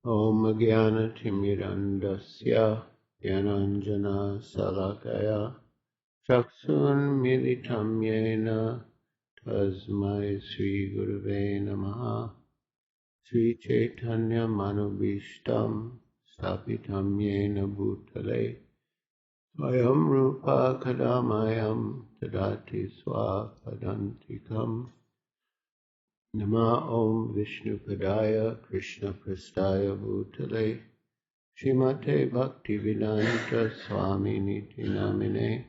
Om Jnana-timirandasya Jnananjana Salakaya Chaksun-militam yena Tasmai Sri Gurave Namaha Sri Chaitanya Manubhishtam Stapitam yena Bhutale Swayam Rupa Kadamayam Tadati Swapadantikam Nama Om Vishnu Padaya Krishna Prastaya Bhutale Srimate Bhaktivedanta Swami Niti Namine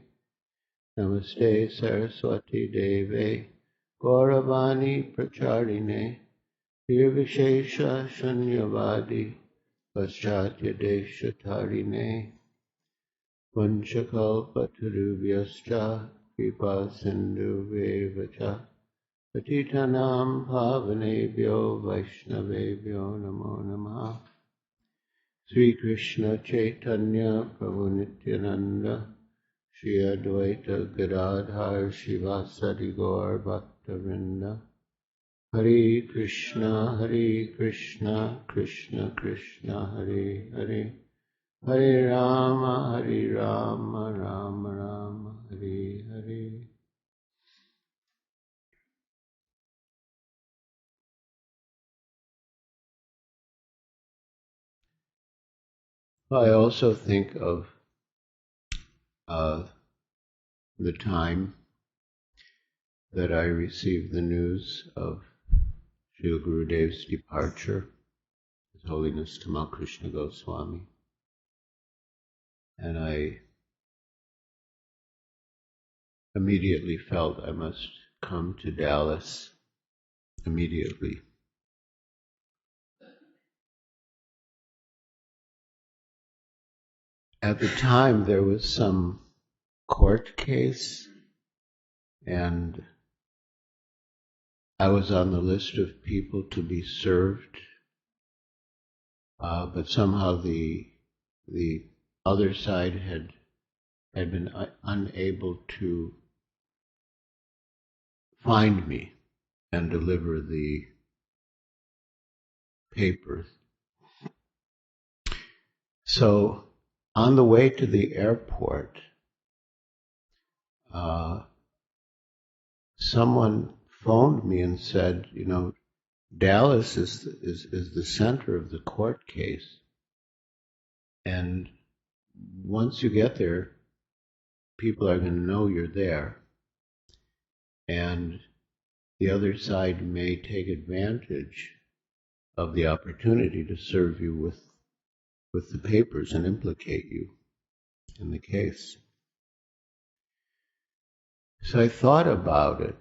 Namaste Saraswati Deve Gauravani Pracharine Nirvishesha Shunyavadi Paschatya Desha Tarine Vanchakalpatarubhyascha Kripa Sindhu Vevacha Patitanam Pavanebhyo Vaishnavebhyo Namo Namaha Sri Krishna Chaitanya Prabhu Nityananda Shri Advaita Gadadhar Shivasadi Gaur Bhaktavinda Hare Krishna Krishna Krishna Hare Hare Hare Rama Rama Rama Hare Hare. I also think of the time that I received the news of Srila Gurudev's departure, His Holiness Tamal Krishna Goswami, and I immediately felt I must come to Dallas immediately. At the time, there was some court case, and I was on the list of people to be served, but somehow the other side had been unable to find me and deliver the papers. So on the way to the airport, someone phoned me and said, Dallas is the center of the court case, and once you get there, people are going to know you're there, and the other side may take advantage of the opportunity to serve you with the papers and implicate you in the case. So I thought about it,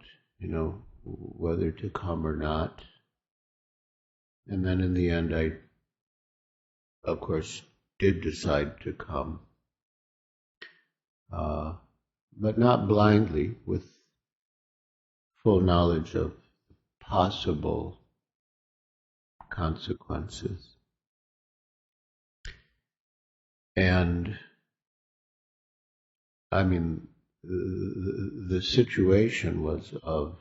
whether to come or not. And then in the end, I, of course, did decide to come. But not blindly, with full knowledge of possible consequences. And I mean, the situation was of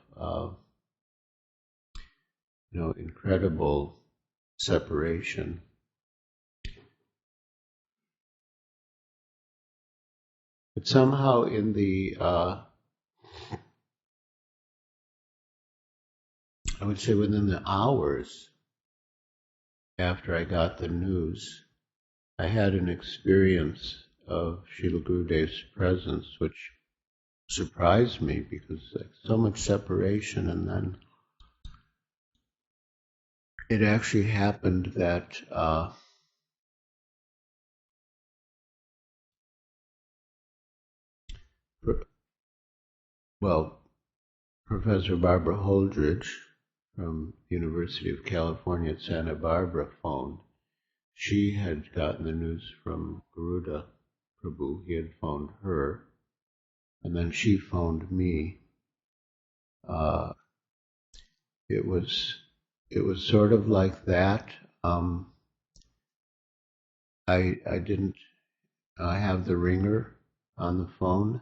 incredible separation. But somehow in the I would say within the hours after I got the news, I had an experience of Srila Gurudev's presence, which surprised me because so much separation, and then it actually happened that Professor Barbara Holdridge from the University of California at Santa Barbara phoned. She had gotten the news from Garuda Prabhu. He had phoned her, and then she phoned me. It was sort of like that. I didn't have the ringer on the phone,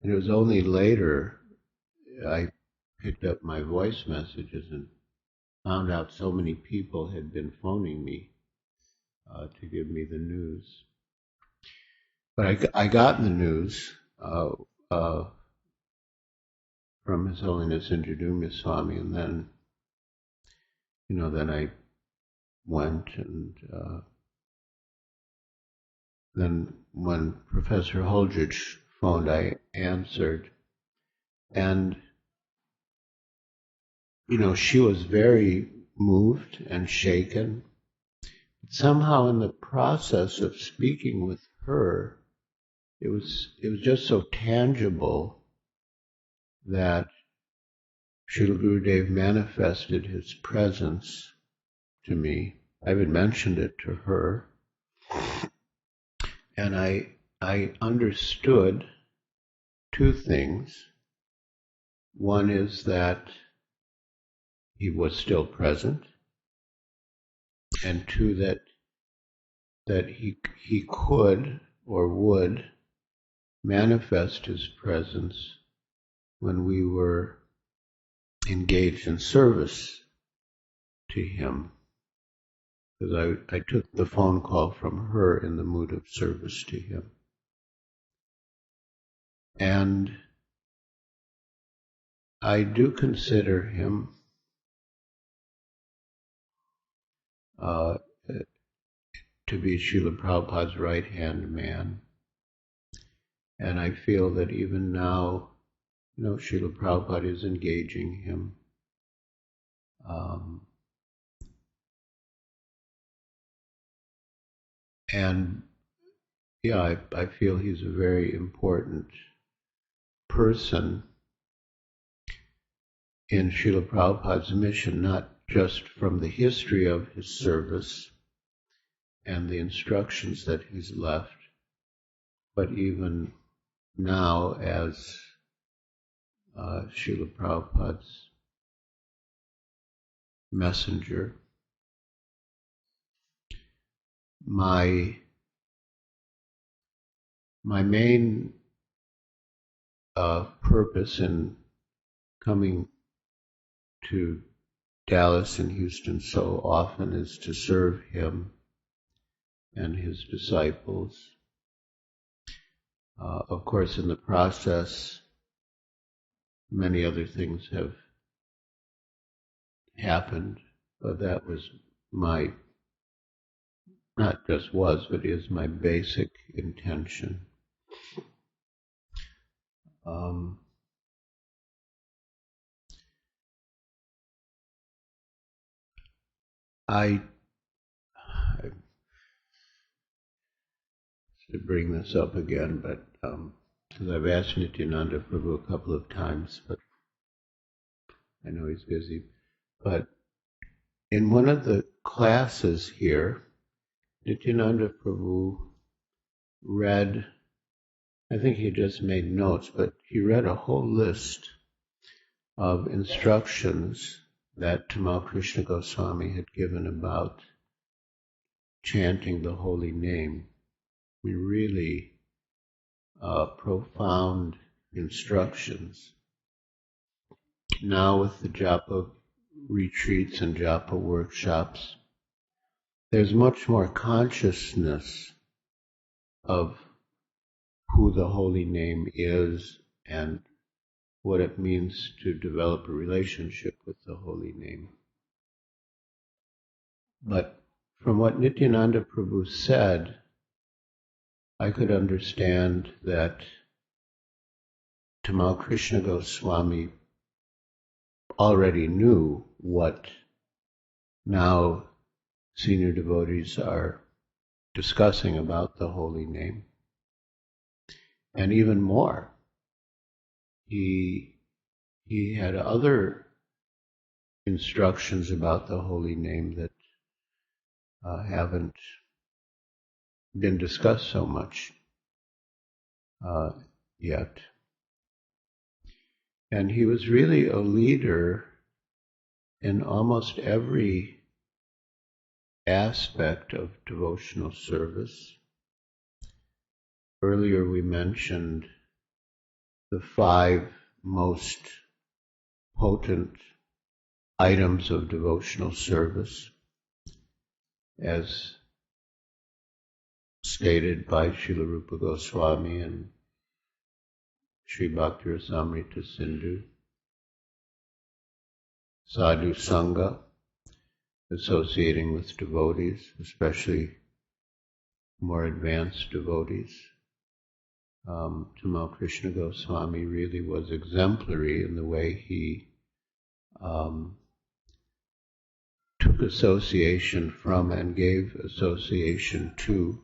and it was only later I picked up my voice messages and found out so many people had been phoning me to give me the news. But I got the news from His Holiness Giriraj Swami, and then, then I went, and then when Professor Holdridge phoned, I answered, and she was very moved and shaken. But somehow, in the process of speaking with her, it was just so tangible that Srila Gurudev manifested his presence to me. I had mentioned it to her, and I understood two things. One is that he was still present, and two, that he could or would manifest his presence when we were engaged in service to him. Because I took the phone call from her in the mood of service to him. And I do consider him to be Srila Prabhupada's right-hand man. And I feel that even now, Srila Prabhupada is engaging him. And yeah, I feel he's a very important person in Srila Prabhupada's mission, not just from the history of his service and the instructions that he's left, but even now as Srila Prabhupada's messenger. My main purpose in coming to Dallas and Houston so often is to serve him and his disciples. Of course, in the process, many other things have happened, but that was not just was, but is my basic intention. I should bring this up again, but because I've asked Nityananda Prabhu a couple of times, but I know he's busy. But in one of the classes here, Nityananda Prabhu read, I think he just made notes, but he read a whole list of instructions that Tamal Krishna Goswami had given about chanting the holy name. Really profound instructions. Now with the japa retreats and japa workshops, there's much more consciousness of who the holy name is and what it means to develop a relationship with the holy name. But from what Nityananda Prabhu said, I could understand that Tamal Krishna Goswami already knew what now senior devotees are discussing about the holy name. And even more, he had other instructions about the holy name that haven't been discussed so much yet. And he was really a leader in almost every aspect of devotional service. Earlier we mentioned the 5 most potent items of devotional service as stated by Srila Rupa Goswami and Sri Bhakti Rasamrita Sindhu. Sadhu Sangha, associating with devotees, especially more advanced devotees. Tamal Krishna Goswami really was exemplary in the way he took association from and gave association to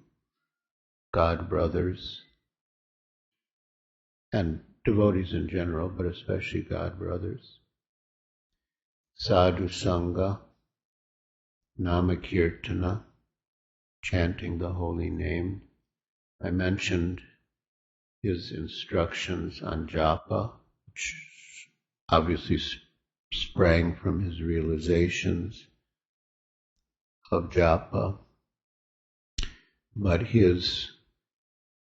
God brothers and devotees in general, but especially God brothers. Sadhu Sangha, Namakirtana, chanting the holy name. I mentioned his instructions on japa, which obviously sprang from his realizations of japa, but his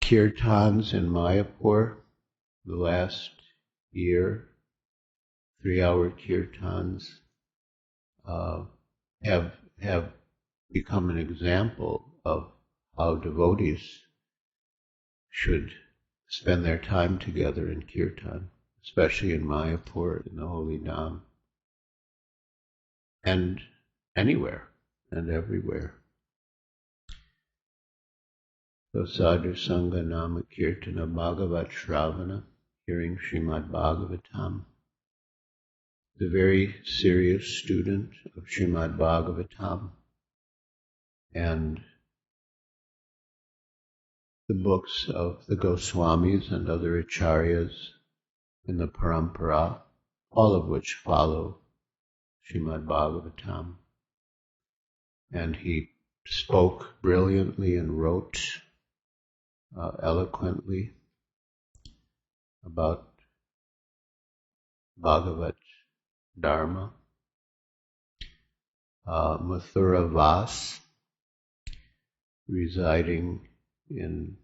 kirtans in Mayapur, the last year, 3-hour kirtans, have become an example of how devotees should spend their time together in kirtan, especially in Mayapur, in the Holy Dham, and anywhere and everywhere. So Sadhu Sangha Nama Kirtana Bhagavat Shravana, hearing Srimad Bhagavatam. The very serious student of Srimad Bhagavatam and the books of the Goswamis and other acharyas in the parampara, all of which follow Srimad Bhagavatam. And he spoke brilliantly and wrote eloquently about Bhagavat Dharma. Mathura Vas, residing in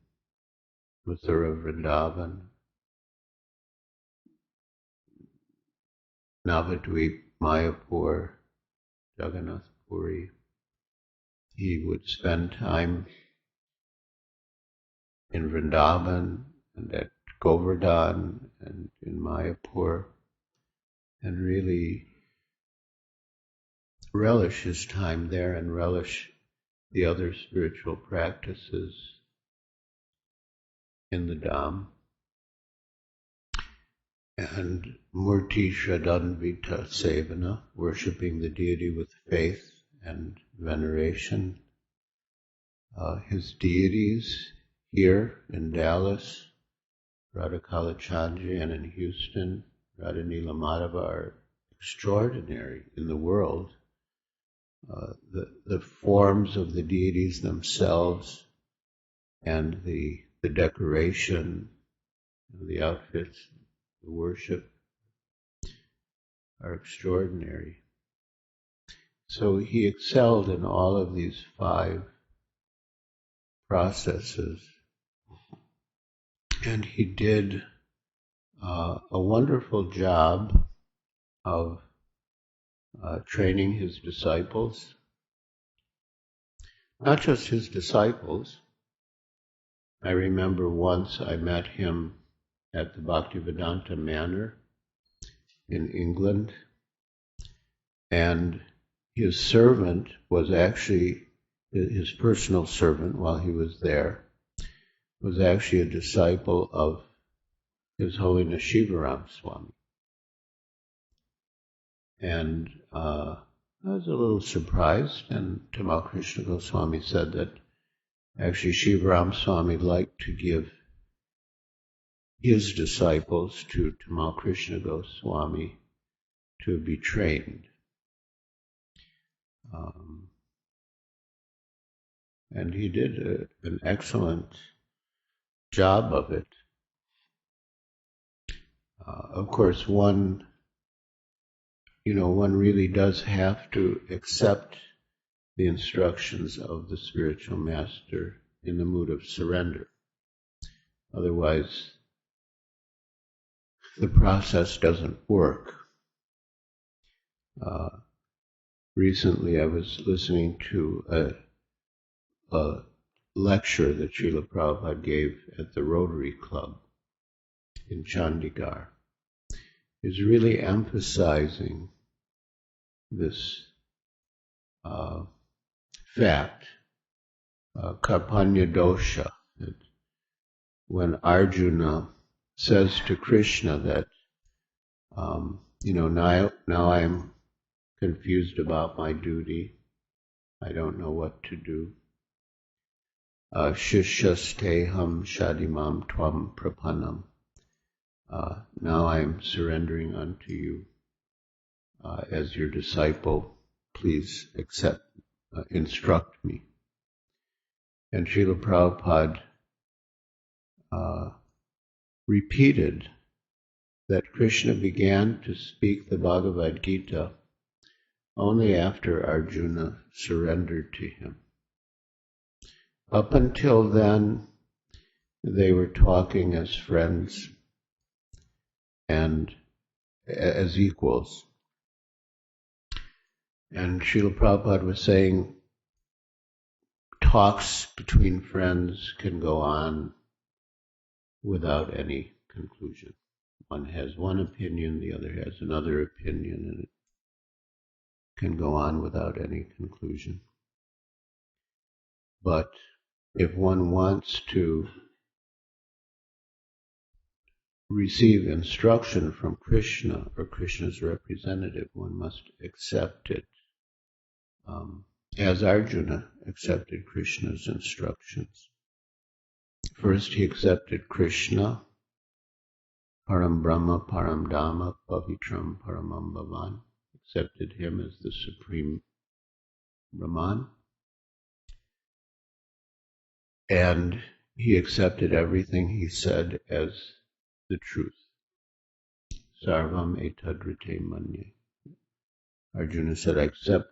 Mathura Vrindavan, Navadvip, Mayapur, Jagannath Puri. He would spend time in Vrindavan and at Govardhan and in Mayapur and really relish his time there and relish the other spiritual practices in the Dham. And Murti Shraddhanvita Sevana, worshipping the deity with faith and veneration. His deities here in Dallas, Radha Kalachandji, and in Houston, Radha Nila Madhava, are extraordinary in the world. The forms of the deities themselves and the decoration, the outfits, the worship are extraordinary. So he excelled in all of these 5 processes, and he did a wonderful job of training his disciples. Not just his disciples. I remember once I met him at the Bhaktivedanta Manor in England, and his servant was actually, his personal servant while he was there, was actually a disciple of His Holiness Giriraj Swami. And I was a little surprised, and Tamal Krishna Goswami said that actually Giriraj Swami liked to give his disciples to Tamal Krishna Goswami to be trained. And he did an excellent job of it. Of course, one really does have to accept the instructions of the spiritual master in the mood of surrender. Otherwise, the process doesn't work. Recently, I was listening to a lecture that Srila Prabhupada gave at the Rotary Club in Chandigarh is really emphasizing this fact, Karpanya dosha, that when Arjuna says to Krishna that, now I'm confused about my duty, I don't know what to do. Shishasteham shadimam tvam prapanam. Now I'm surrendering unto you as your disciple. Please instruct me. And Srila Prabhupada repeated that Krishna began to speak the Bhagavad Gita only after Arjuna surrendered to him. Up until then, they were talking as friends and as equals. And Srila Prabhupada was saying, talks between friends can go on without any conclusion. One has one opinion, the other has another opinion, and it can go on without any conclusion. But if one wants to receive instruction from Krishna or Krishna's representative, one must accept it, as Arjuna accepted Krishna's instructions. First he accepted Krishna, Param Brahma, Param Dhamma, Pavitram, Paramam Bhavan, accepted him as the supreme Brahman, and he accepted everything he said as the truth. Sarvam etadrite manye. Arjuna said, I accept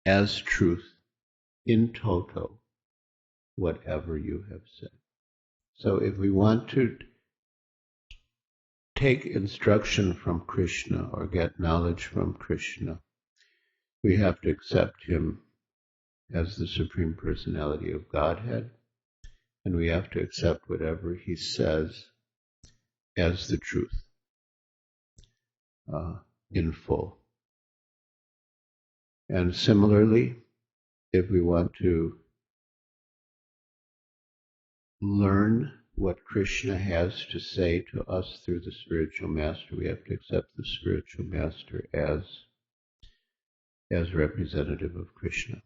as truth in toto whatever you have said. So if we want to take instruction from Krishna or get knowledge from Krishna, we have to accept him as the Supreme Personality of Godhead, and we have to accept whatever he says as the truth, in full. And similarly, if we want to learn what Krishna has to say to us through the spiritual master, we have to accept the spiritual master as representative of Krishna.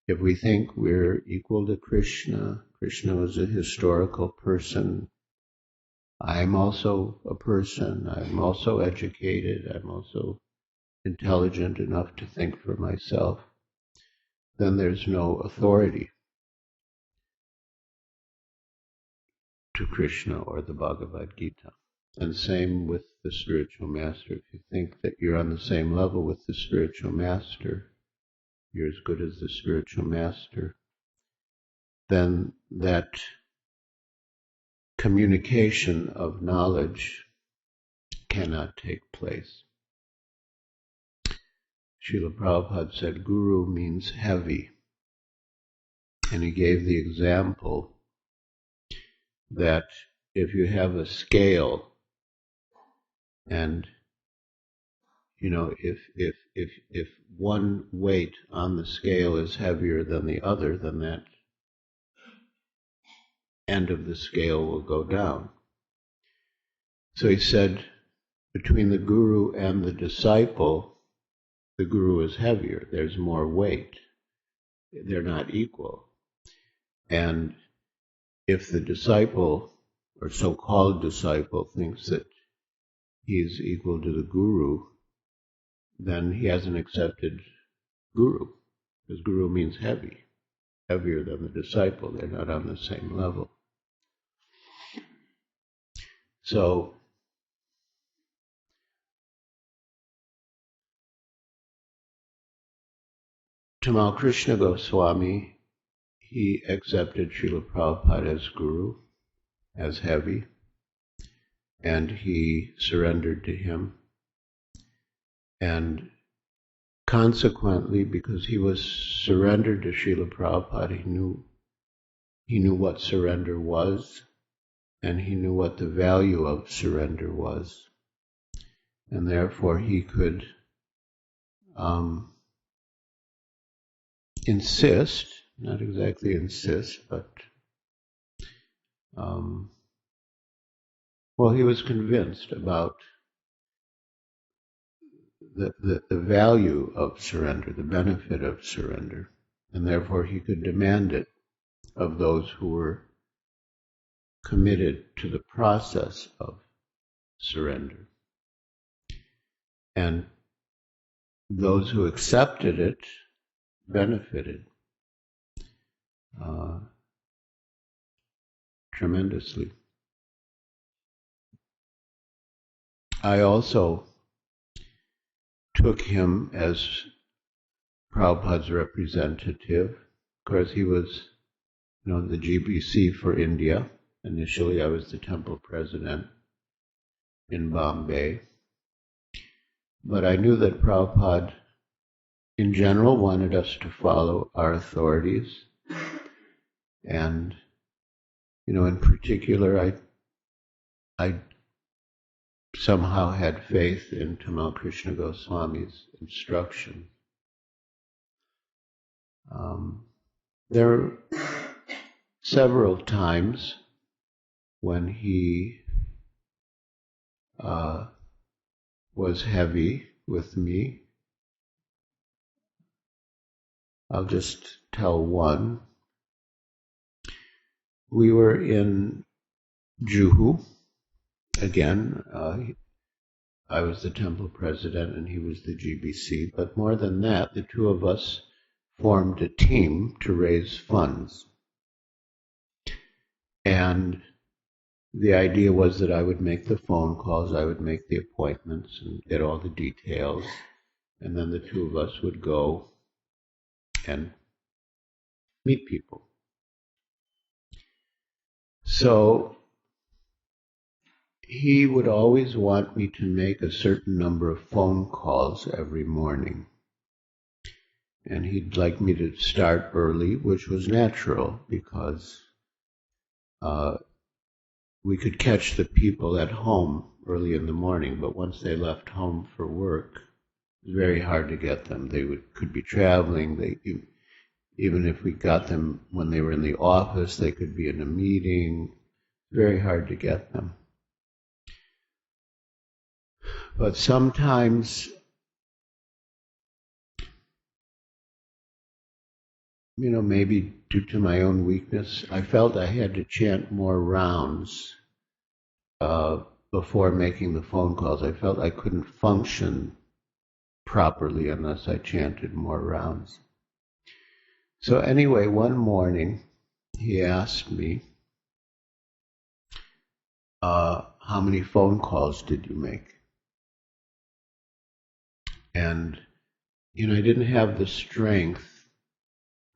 If we think we're equal to Krishna, Krishna was a historical person, I'm also a person, I'm also educated, I'm also intelligent enough to think for myself, then there's no authority to Krishna or the Bhagavad Gita. And same with the spiritual master. If you think that you're on the same level with the spiritual master, you're as good as the spiritual master, then that communication of knowledge cannot take place. Srila Prabhupada said guru means heavy. And he gave the example that if you have a scale and if one weight on the scale is heavier than the other, then that end of the scale will go down. So he said, between the guru and the disciple, the guru is heavier. There's more weight. They're not equal. And if the disciple, or so-called disciple, thinks that he's equal to the guru, then he hasn't accepted guru, because guru means heavy, heavier than the disciple. They're not on the same level. So Tamal Krishna Goswami, he accepted Srila Prabhupada as guru, as heavy, and he surrendered to him. And consequently, because he was surrendered to Srila Prabhupada, he knew what surrender was, and he knew what the value of surrender was. And therefore he could insist, not exactly insist, but he was convinced about the value of surrender, the benefit of surrender, and therefore he could demand it of those who were committed to the process of surrender. And those who accepted it benefited tremendously. I also took him as Prabhupada's representative. Of course, he was, the GBC for India. Initially, I was the temple president in Bombay. But I knew that Prabhupada, in general, wanted us to follow our authorities. And, in particular, I somehow had faith in Tamal Krishna Goswami's instruction. There were several times when he was heavy with me. I'll just tell one. We were in Juhu. Again, I was the temple president and he was the GBC. But more than that, the two of us formed a team to raise funds. And the idea was that I would make the phone calls, I would make the appointments and get all the details, and then the two of us would go and meet people. So he would always want me to make a certain number of phone calls every morning. And he'd like me to start early, which was natural because we could catch the people at home early in the morning, but once they left home for work, it was very hard to get them. They could be traveling. Even if we got them when they were in the office, they could be in a meeting. Very hard to get them. But sometimes, maybe due to my own weakness, I felt I had to chant more rounds before making the phone calls. I felt I couldn't function properly unless I chanted more rounds. So anyway, one morning, he asked me, how many phone calls did you make? And, I didn't have the strength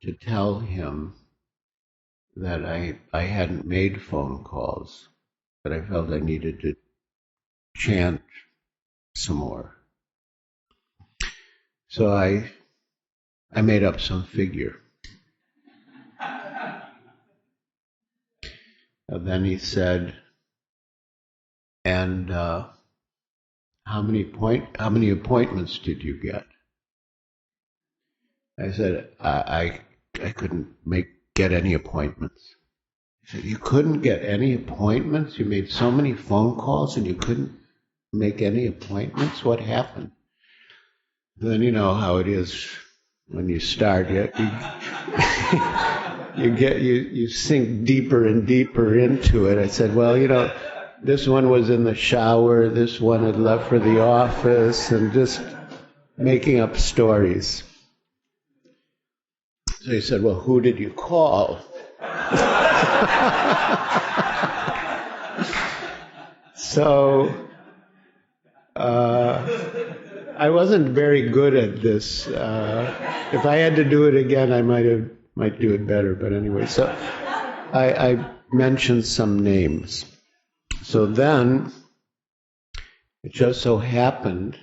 to tell him that I hadn't made phone calls, but I felt I needed to chant some more. So I made up some figure. And then he said, and how many appointments did you get? I said, I couldn't get any appointments. He said, you couldn't get any appointments? You made so many phone calls and you couldn't make any appointments? What happened? Then you know how it is when you start. You sink deeper and deeper into it. I said, well, this one was in the shower, this one had left for the office, and just making up stories. So he said, well, who did you call? So I wasn't very good at this. If I had to do it again, I might do it better. But anyway, so I mentioned some names. So then, it just so happened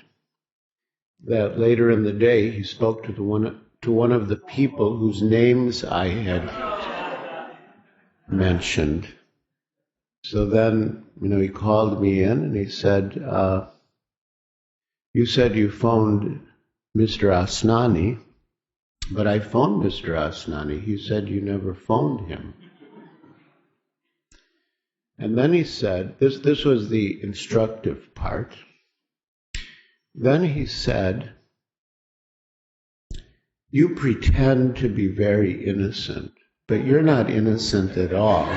that later in the day he spoke to one of the people whose names I had mentioned. So then, he called me in and he said, you said you phoned Mr. Asnani, but I phoned Mr. Asnani. He said you never phoned him. And then he said, this was the instructive part. Then he said, you pretend to be very innocent, but you're not innocent at all.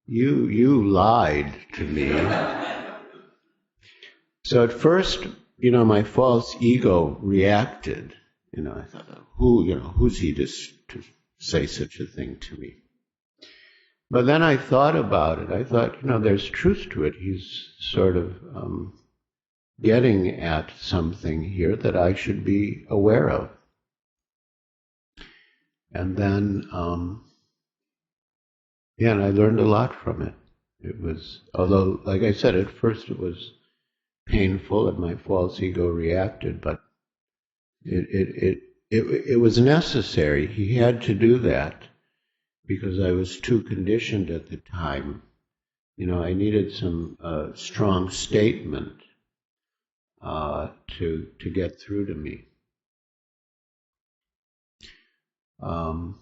You lied to me. So at first, my false ego reacted. I thought, who's he to say such a thing to me? But then I thought about it. I thought, there's truth to it. He's sort of getting at something here that I should be aware of. And then, and I learned a lot from it. It was, although, like I said, at first it was painful and my false ego reacted, but it was necessary. He had to do that because I was too conditioned at the time. I needed some strong statement to get through to me. Of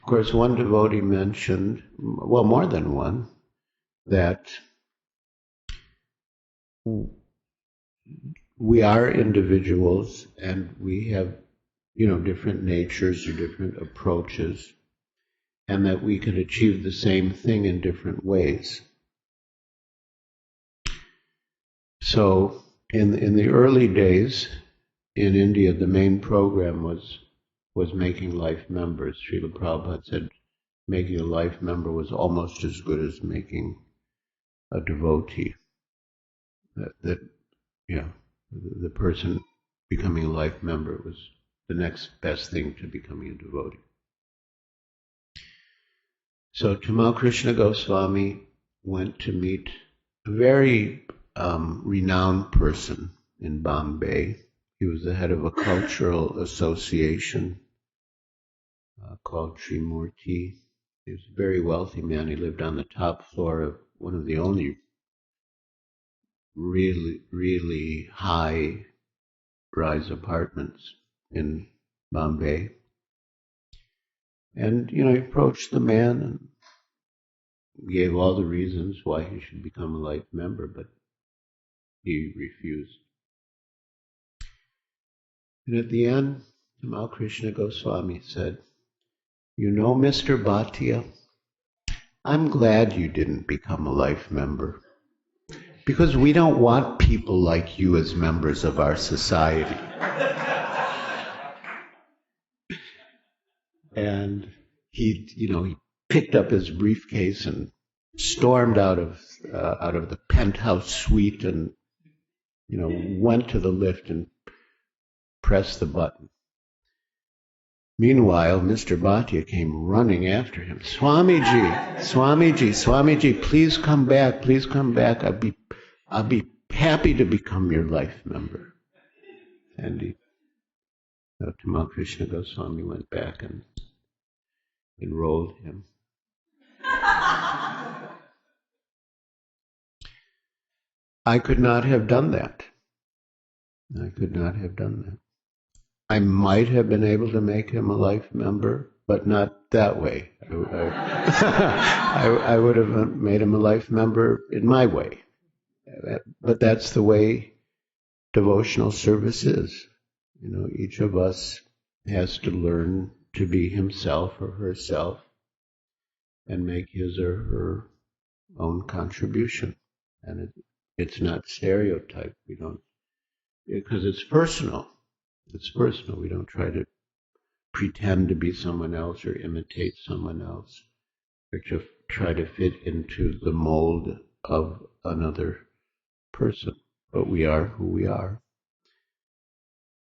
course, one devotee mentioned, well, more than one, that we are individuals and we have, different natures or different approaches, and that we can achieve the same thing in different ways. So, in the early days in India, the main program was making life members. Srila Prabhupada said making a life member was almost as good as making a devotee. The person becoming a life member was the next best thing to becoming a devotee. So Tamal Krishna Goswami went to meet a very renowned person in Bombay. He was the head of a cultural association called Trimurti. He was a very wealthy man. He lived on the top floor of one of the only really, really high-rise apartments in Bombay. And, he approached the man and gave all the reasons why he should become a life member, but he refused. And at the end, Tamal Krishna Goswami said, Mr. Bhatia, I'm glad you didn't become a life member, because we don't want people like you as members of our society. And he picked up his briefcase and stormed out of the penthouse suite and, went to the lift and pressed the button. Meanwhile, Mr. Bhatia came running after him. Swamiji, please come back. I'll be happy to become your life member. And Tamal Krishna Goswami went back and enrolled him. I could not have done that. I might have been able to make him a life member, but not that way. I would have made him a life member in my way. But that's the way devotional service is. Each of us has to learn to be himself or herself and make his or her own contribution. And it's not stereotyped. We don't, because it's personal. It's personal. We don't try to pretend to be someone else or imitate someone else or to try to fit into the mold of another person. But we are who we are.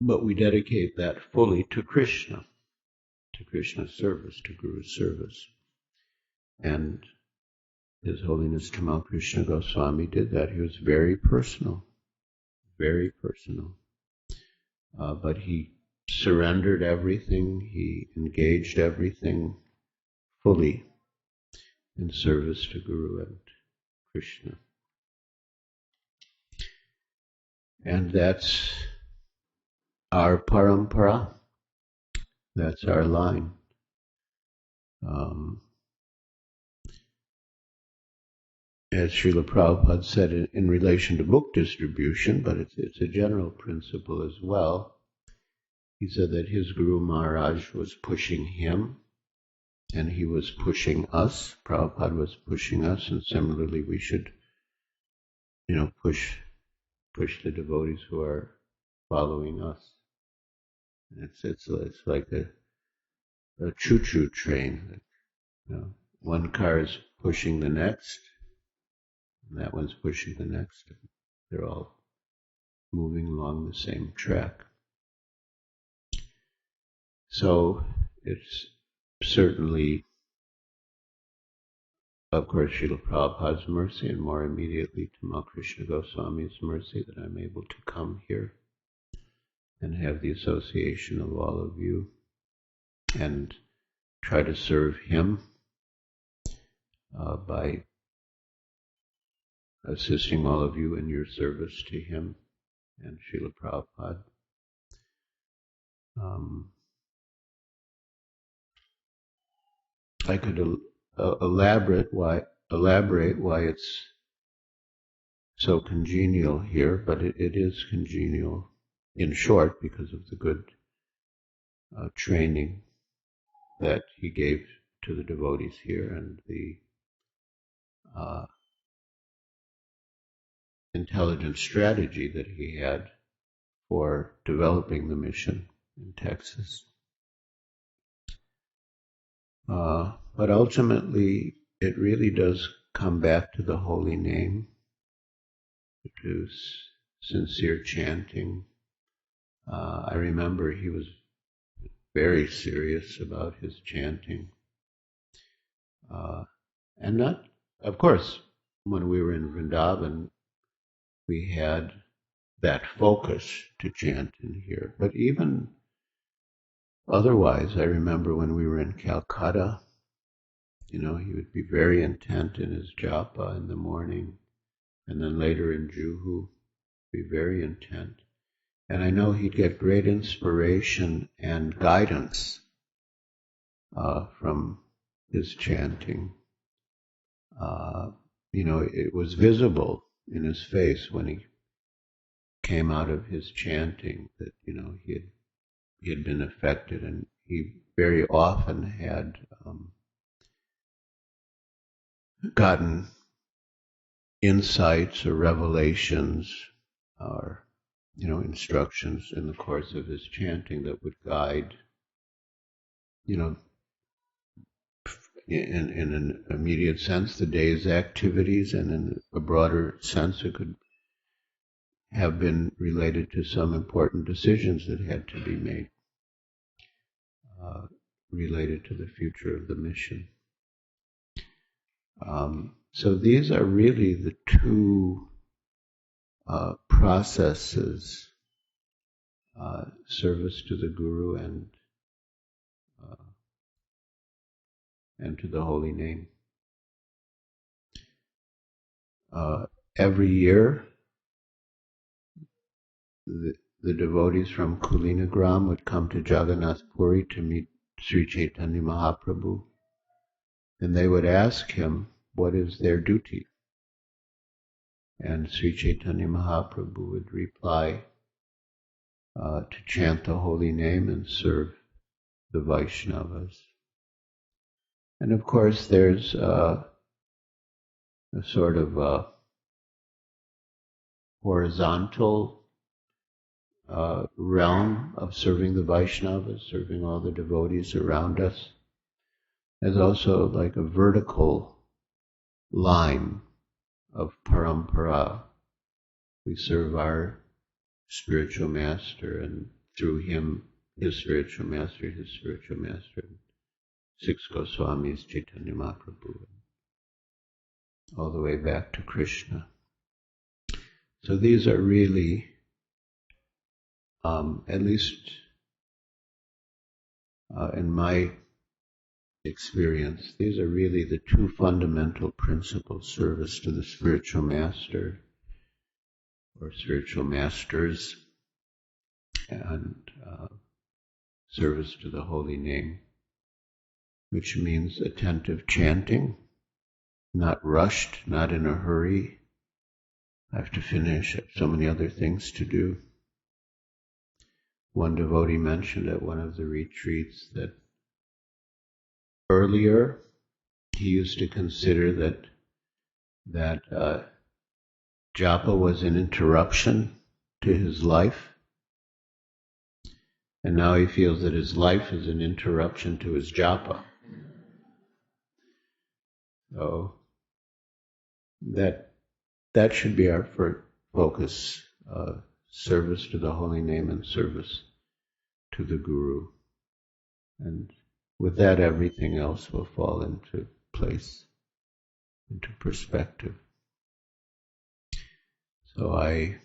But we dedicate that fully to Krishna. to Krishna's service, to Guru's service. And His Holiness Tamal Krishna Goswami did that. He was very personal, very personal. But he surrendered everything, he engaged everything fully in service to Guru and Krishna. And that's our parampara, that's our line. As Srila Prabhupada said in relation to book distribution, but it's a general principle as well. He said that his Guru Maharaj was pushing him, and he was pushing us. Prabhupada was pushing us, and similarly we should, push the devotees who are following us. It's like a choo-choo train. One car is pushing the next, and that one's pushing the next. They're all moving along the same track. So it's certainly, of course, Srila Prabhupada's mercy, and more immediately Tamal Krishna Goswami's mercy that I'm able to come here and have the association of all of you and try to serve him by assisting all of you in your service to him and Srila Prabhupada. I could elaborate why it's so congenial here, but it is congenial in short because of the good training that he gave to the devotees here and the intelligent strategy that he had for developing the mission in Texas. But ultimately, it really does come back to the holy name, to sincere chanting. I remember he was very serious about his chanting. And not, of course, when we were in Vrindavan, we had that focus to chant in here. But even otherwise, I remember when we were in Calcutta, he would be very intent in his japa in the morning, and then later in Juhu, be very intent. And I know he'd get great inspiration and guidance from his chanting. It was visible in his face when he came out of his chanting that, he had been affected, and he very often had gotten insights or revelations or, instructions in the course of his chanting that would guide, in an immediate sense, the day's activities, and in a broader sense, it could have been related to some important decisions that had to be made related to the future of the mission. So these are really the two processes, service to the Guru and to the holy name. Every year, the devotees from Kulinagram would come to Jagannath Puri to meet Sri Chaitanya Mahaprabhu, and they would ask him what is their duty. And Sri Chaitanya Mahaprabhu would reply to chant the holy name and serve the Vaishnavas. And of course there's a sort of horizontal realm of serving the Vaishnavas, serving all the devotees around us. There's also like a vertical line of parampara. We serve our spiritual master, and through him his spiritual master, 6 Goswamis, Chaitanya Mahaprabhu, all the way back to Krishna. So these are really, at least in my experience, these are really the two fundamental principles: service to the spiritual master or spiritual masters, and service to the holy name, which means attentive chanting, not rushed, not in a hurry. I have to finish, I have so many other things to do. One devotee mentioned at one of the retreats that earlier he used to consider that japa was an interruption to his life, and now he feels that his life is an interruption to his japa. So that should be our focus, service to the holy name and service to the Guru. And with that, everything else will fall into place, into perspective. So I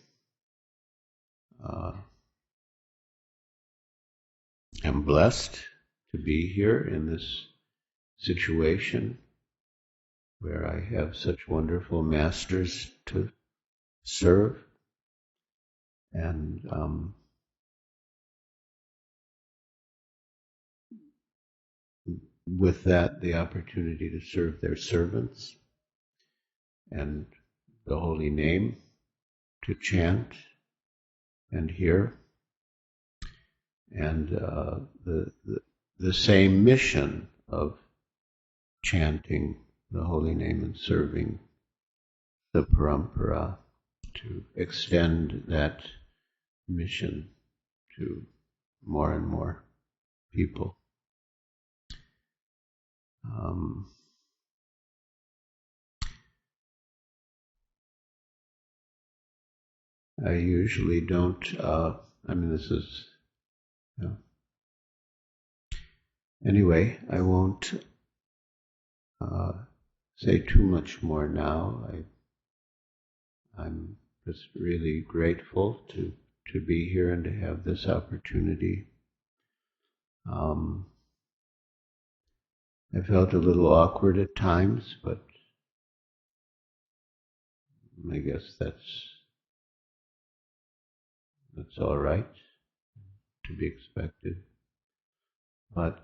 am blessed to be here in this situation where I have such wonderful masters to serve, and with that, the opportunity to serve their servants and the holy name, to chant and hear, and the same mission of chanting the holy name and serving the parampara, to extend that mission to more and more people. I usually don't, this is, anyway, I won't say too much more now. I'm just really grateful to be here and to have this opportunity. I felt a little awkward at times, but I guess that's all right, to be expected. But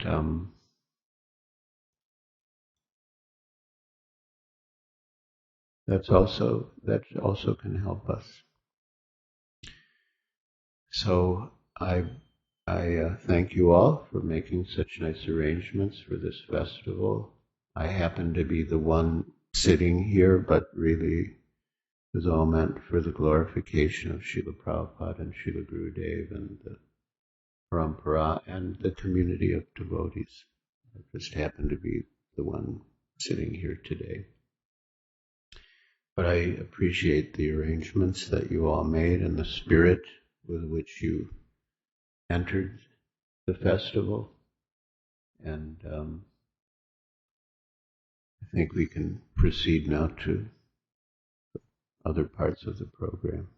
that also can help us. So I thank you all for making such nice arrangements for this festival. I happen to be the one sitting here, but really it was all meant for the glorification of Srila Prabhupada and Srila Gurudev and the parampara and the community of devotees. I just happen to be the one sitting here today. But I appreciate the arrangements that you all made and the spirit with which you entered the festival. And I think we can proceed now to other parts of the program.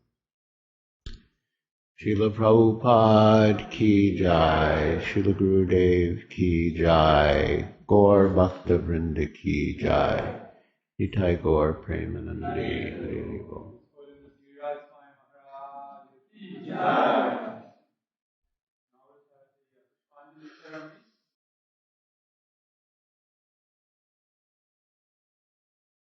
Srila Prabhupada ki jai, Srila Gurudev ki jai, Gaur Bhakta Vrinda ki jai, Nitai Gaur Premanandi.